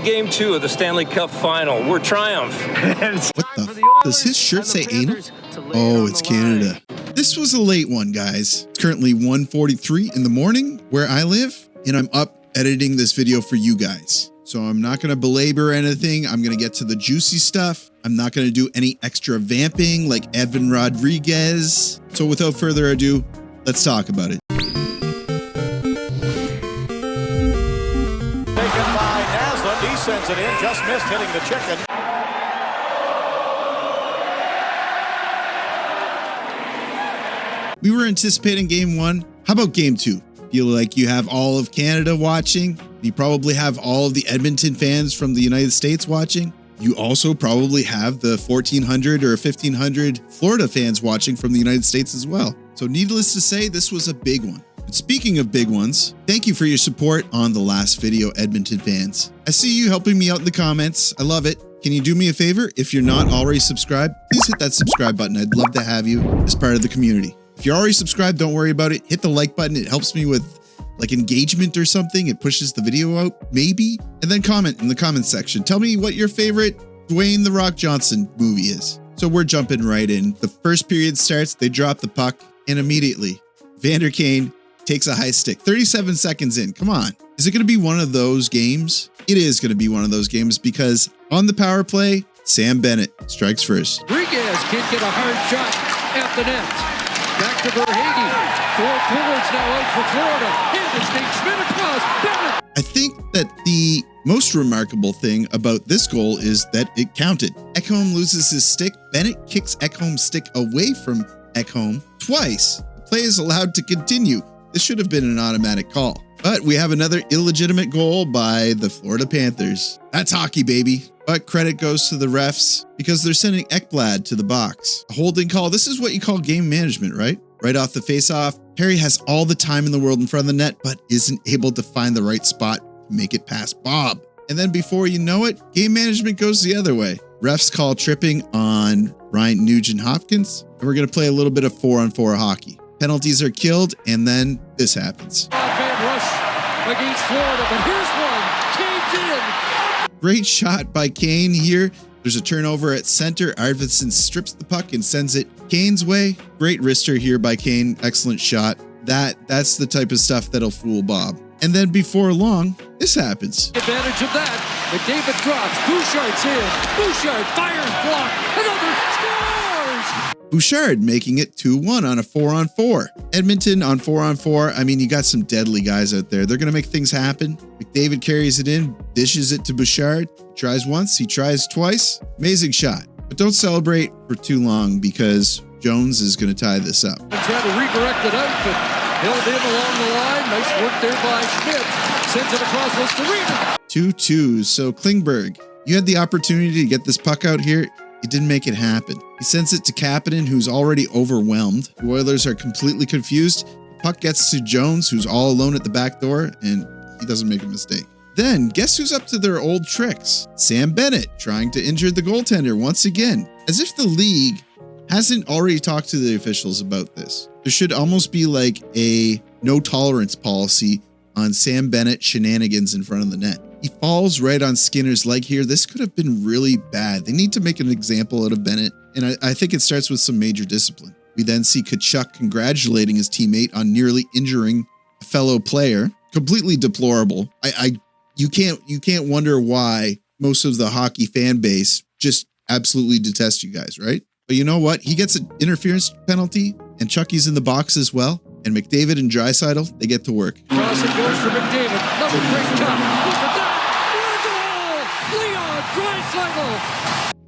Game 2 of the Stanley Cup Final. We're Triumph. What the f*** does his shirt say anal? Oh, it's Canada. This was a late one, guys. It's currently 1:43 in the morning where I live, and I'm up editing this video for you guys. So I'm not going to belabor anything. I'm going to get to the juicy stuff. I'm not going to do any extra vamping like Evan Rodriguez. So without further ado, let's talk about it. He sends it in, just missed hitting the chicken. We were anticipating game 1. How about game 2? Feel like you have all of Canada watching. You probably have all of the Edmonton fans from the United States watching. You also probably have the 1,400 or 1,500 Florida fans watching from the United States as well. So needless to say, this was a big one. But speaking of big ones, thank you for your support on the last video, Edmonton fans. I see you helping me out in the comments. I love it. Can you do me a favor? If you're not already subscribed, please hit that subscribe button. I'd love to have you as part of the community. If you're already subscribed, don't worry about it. Hit the like button. It helps me with like engagement or something. It pushes the video out, maybe. And then comment in the comment section. Tell me what your favorite Dwayne "The Rock" Johnson movie is. So we're jumping right in. The first period starts. They drop the puck, and immediately Vander Kane takes a high stick. 37 seconds in. Come on. Is it going to be one of those games? It is going to be one of those games because on the power play, Sam Bennett strikes first. Rodriguez can't get a hard shot at the net. Back to Verhaeghe. 4 forwards now out for Florida. And it's Nate Schmidt across. Bennett. I think that the most remarkable thing about this goal is that it counted. Ekholm loses his stick. Bennett kicks Ekholm's stick away from Ekholm twice. The play is allowed to continue. This should have been an automatic call. But we have another illegitimate goal by the Florida Panthers. That's hockey, baby. But credit goes to the refs because they're sending Ekblad to the box. A holding call. This is what you call game management, right? Right off the face-off, Perry has all the time in the world in front of the net, but isn't able to find the right spot to make it past Bob. And then before you know it, game management goes the other way. Refs call tripping on Ryan Nugent-Hopkins, and we're going to play a little bit of 4-on-4 hockey. Penalties are killed, and then this happens. Bad rush against Florida, but here's one. Kane's in. Great shot by Kane here. There's a turnover at center. Arvidsson strips the puck and sends it Kane's way. Great wrister here by Kane. Excellent shot. That's the type of stuff that'll fool Bob. And then before long, this happens. Advantage of that. McDavid drops. Bouchard's in. Bouchard fires block. Another scores. Bouchard making it 2-1 on a 4-on-4. Edmonton on 4-on-4. I mean, you got some deadly guys out there. They're going to make things happen. McDavid carries it in, dishes it to Bouchard. He tries once, he tries twice. Amazing shot. But don't celebrate for too long because Jones is going to tie this up. Tried to redirect it out, but held in along the line. Nice work there by Schmidt. Sends it across with Serena. 2-2. So Klingberg, you had the opportunity to get this puck out here. It didn't make it happen. He sends it to Kapanen, who's already overwhelmed. The Oilers are completely confused. The puck gets to Jones, who's all alone at the back door, and he doesn't make a mistake. Then, guess who's up to their old tricks? Sam Bennett, trying to injure the goaltender once again. As if the league hasn't already talked to the officials about this. There should almost be like a no-tolerance policy on Sam Bennett shenanigans in front of the net. He falls right on Skinner's leg here. This could have been really bad. They need to make an example out of Bennett, and I think it starts with some major discipline. We then see Tkachuk congratulating his teammate on nearly injuring a fellow player. Completely deplorable. You can't wonder why most of the hockey fan base just absolutely detests you guys, right? But you know what? He gets an interference penalty, and Chucky's in the box as well. And McDavid and Draisaitl, they get to work. Crossing goes for McDavid. Another great shot. Look at that.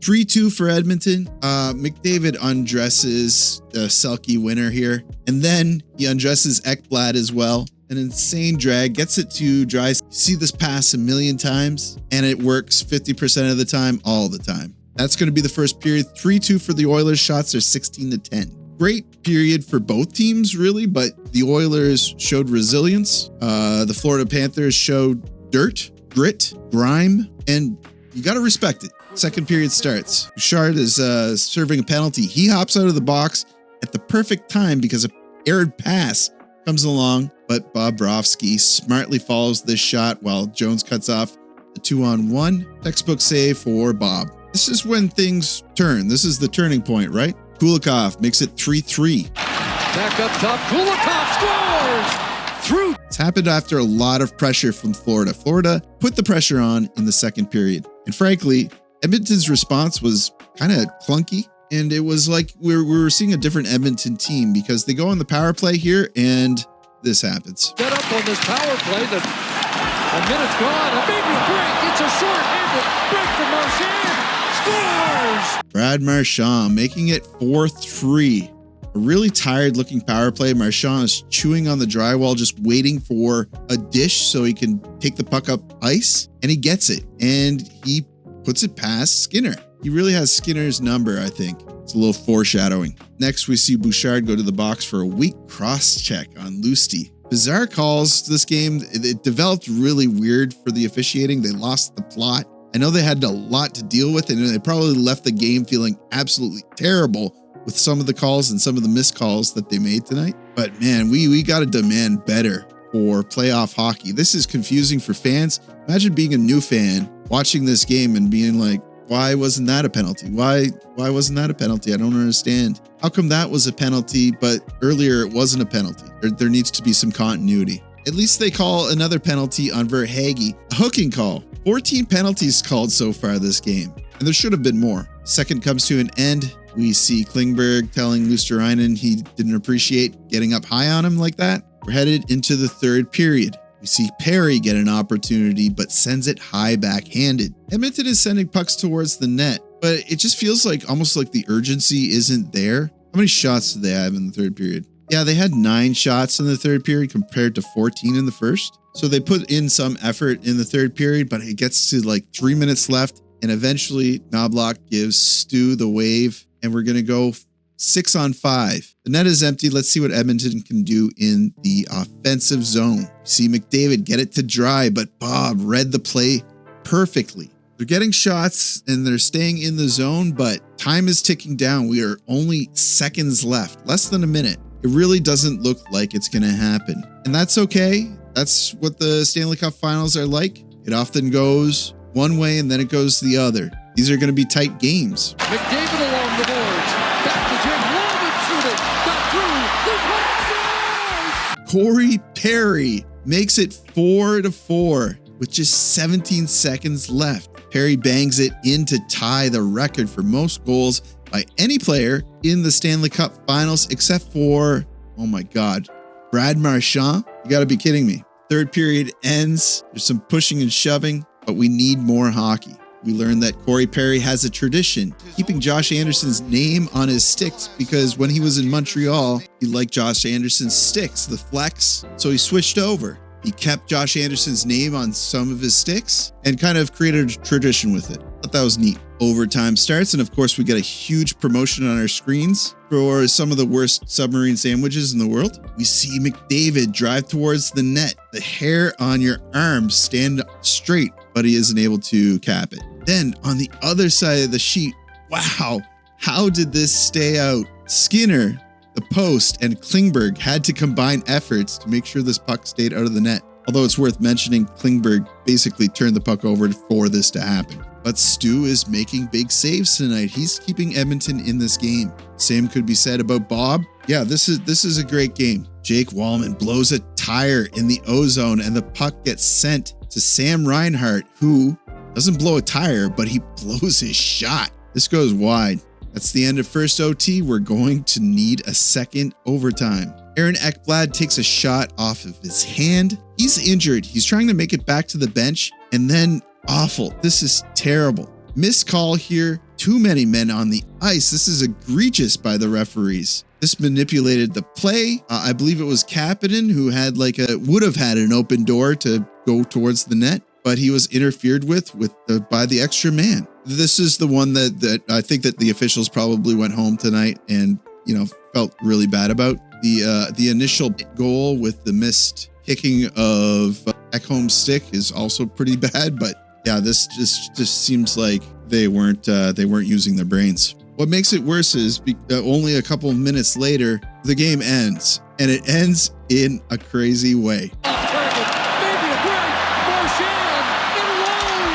3-2 for Edmonton. McDavid undresses the Selke winner here. And then he undresses Ekblad as well. An insane drag, gets it to Draisaitl. See this pass a million times, and it works 50% of the time, all the time. That's going to be the first period. 3-2 for the Oilers. Shots are 16-10. Great period for both teams, really, but the Oilers showed resilience. The Florida Panthers showed dirt, grit, grime, and you got to respect it. Second period starts. Bouchard is serving a penalty. He hops out of the box at the perfect time because an errant pass comes along, but Bobrovsky smartly follows this shot while Jones cuts off a 2-on-1, textbook save for Bob. This is when things turn. This is the turning point, right? Kulikov makes it 3-3. Back up top, Kulikov scores! Through. It's happened after a lot of pressure from Florida. Florida put the pressure on in the second period. And frankly, Edmonton's response was kind of clunky. And it was like we were seeing a different Edmonton team because they go on the power play here and this happens. Get up on this power play. A minute's gone. A big break. It's a short-handed break for Marchand. Scores! Brad Marchand making it 4-3. A really tired looking power play. Marchand is chewing on the drywall, just waiting for a dish so he can take the puck up ice. And he gets it. And he puts it past Skinner. He really has Skinner's number, I think. It's a little foreshadowing. Next, we see Bouchard go to the box for a weak cross-check on Lusty. Bizarre calls this game. It developed really weird for the officiating. They lost the plot. I know they had a lot to deal with, and they probably left the game feeling absolutely terrible with some of the calls and some of the missed calls that they made tonight. But man, we got to demand better for playoff hockey. This is confusing for fans. Imagine being a new fan watching this game and being like, why wasn't that a penalty? Why wasn't that a penalty? I don't understand. How come that was a penalty, but earlier it wasn't a penalty? There needs to be some continuity. At least they call another penalty on Verhaeghe, a hooking call. 14 penalties called so far this game, and there should have been more. Second comes to an end. We see Klingberg telling Luosterainen he didn't appreciate getting up high on him like that. We're headed into the third period. We see Perry get an opportunity, but sends it high backhanded. Edmonton is sending pucks towards the net, but it just feels like almost like the urgency isn't there. How many shots did they have in the third period? Yeah, they had 9 shots in the third period compared to 14 in the first. So they put in some effort in the third period, but it gets to like 3 minutes left. And eventually Knobloch gives Stu the wave, and we're going to go 6-on-5. The net is empty. Let's see what Edmonton can do in the offensive zone. See McDavid get it to dry, but Bob read the play perfectly. They're getting shots and they're staying in the zone, but time is ticking down. We are only seconds left, less than a minute. It really doesn't look like it's going to happen. And that's okay. That's what the Stanley Cup Finals are like. It often goes one way and then it goes the other. These are going to be tight games. McDavid along the boards. Back to Jim. Got through. Corey Perry makes it 4-4 with just 17 seconds left. Perry bangs it in to tie the record for most goals by any player in the Stanley Cup Finals, except for, oh my God, Brad Marchand. You got to be kidding me. Third period ends. There's some pushing and shoving, but we need more hockey. We learned that Corey Perry has a tradition, keeping Josh Anderson's name on his sticks, because when he was in Montreal, he liked Josh Anderson's sticks, the flex, so he switched over. He kept Josh Anderson's name on some of his sticks and kind of created a tradition with it. Thought that was neat. Overtime starts, and of course we get a huge promotion on our screens for some of the worst submarine sandwiches in the world. We see McDavid drive towards the net. The hair on your arms stand straight, but he isn't able to cap it. Then on the other side of the sheet, wow, how did this stay out? Skinner, the post, and Klingberg had to combine efforts to make sure this puck stayed out of the net. Although it's worth mentioning, Klingberg basically turned the puck over for this to happen. But Stu is making big saves tonight. He's keeping Edmonton in this game. Same could be said about Bob. Yeah, this is a great game. Jake Wallman blows a tire in the O-zone and the puck gets sent to Sam Reinhart, who doesn't blow a tire, but he blows his shot. This goes wide. That's the end of first OT. We're going to need a second overtime. Aaron Ekblad takes a shot off of his hand. He's injured. He's trying to make it back to the bench, and then awful. This is terrible. Missed call here. Too many men on the ice. This is egregious by the referees. This manipulated the play. I believe it was Kapanen who had would have had an open door to go towards the net, but he was interfered with by the extra man. This is the one that I think that the officials probably went home tonight and, felt really bad about. The initial goal with the missed kicking of Ekholm's stick is also pretty bad, but yeah, this just seems like they weren't using their brains. What makes it worse is only a couple of minutes later, the game ends, and it ends in a crazy way. Maybe a break. Marchand in alone.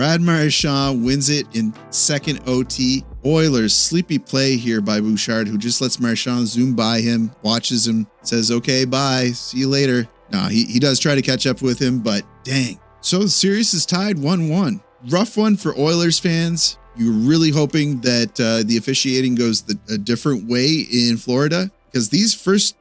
Brad Marchand wins it in second OT. Oilers, sleepy play here by Bouchard, who just lets Marchand zoom by him, watches him, says, okay, bye, see you later. No, he does try to catch up with him, but dang. So the series is tied 1-1. Rough one for Oilers fans. You're really hoping that the officiating goes a different way in Florida, because these first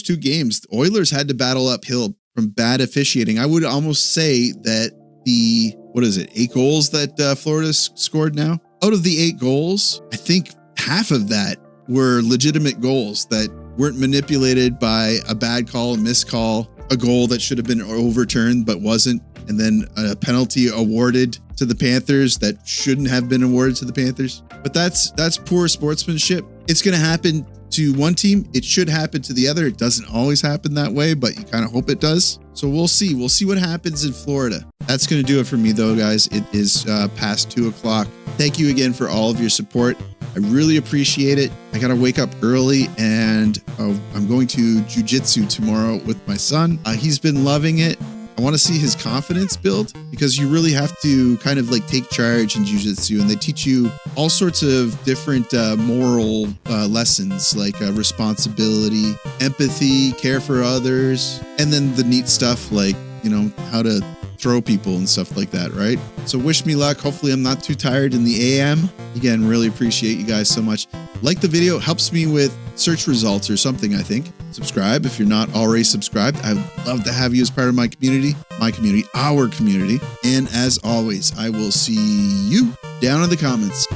two games, the Oilers had to battle uphill from bad officiating. I would almost say that the, 8 goals that Florida scored now? Out of the 8 goals, I think half of that were legitimate goals that weren't manipulated by a bad call, a missed call, a goal that should have been overturned but wasn't, and then a penalty awarded to the Panthers that shouldn't have been awarded to the Panthers. But that's poor sportsmanship. It's going to happen to one team. It should happen to the other. It doesn't always happen that way, but you kind of hope it does. So we'll see. We'll see what happens in Florida. That's going to do it for me, though, guys. It is past 2 o'clock. Thank you again for all of your support. I really appreciate it. I got to wake up early, and I'm going to jiu-jitsu tomorrow with my son. He's been loving it. I want to see his confidence build, because you really have to kind of like take charge in jiu-jitsu, and they teach you all sorts of different moral lessons, like responsibility, empathy, care for others, and then the neat stuff like, how to throw people and stuff like that, right? So wish me luck. Hopefully I'm not too tired in the AM. Again, really appreciate you guys so much. Like the video, helps me with search results or something, I think. Subscribe if you're not already subscribed. I'd love to have you as part of my community, our community. And as always, I will see you down in the comments.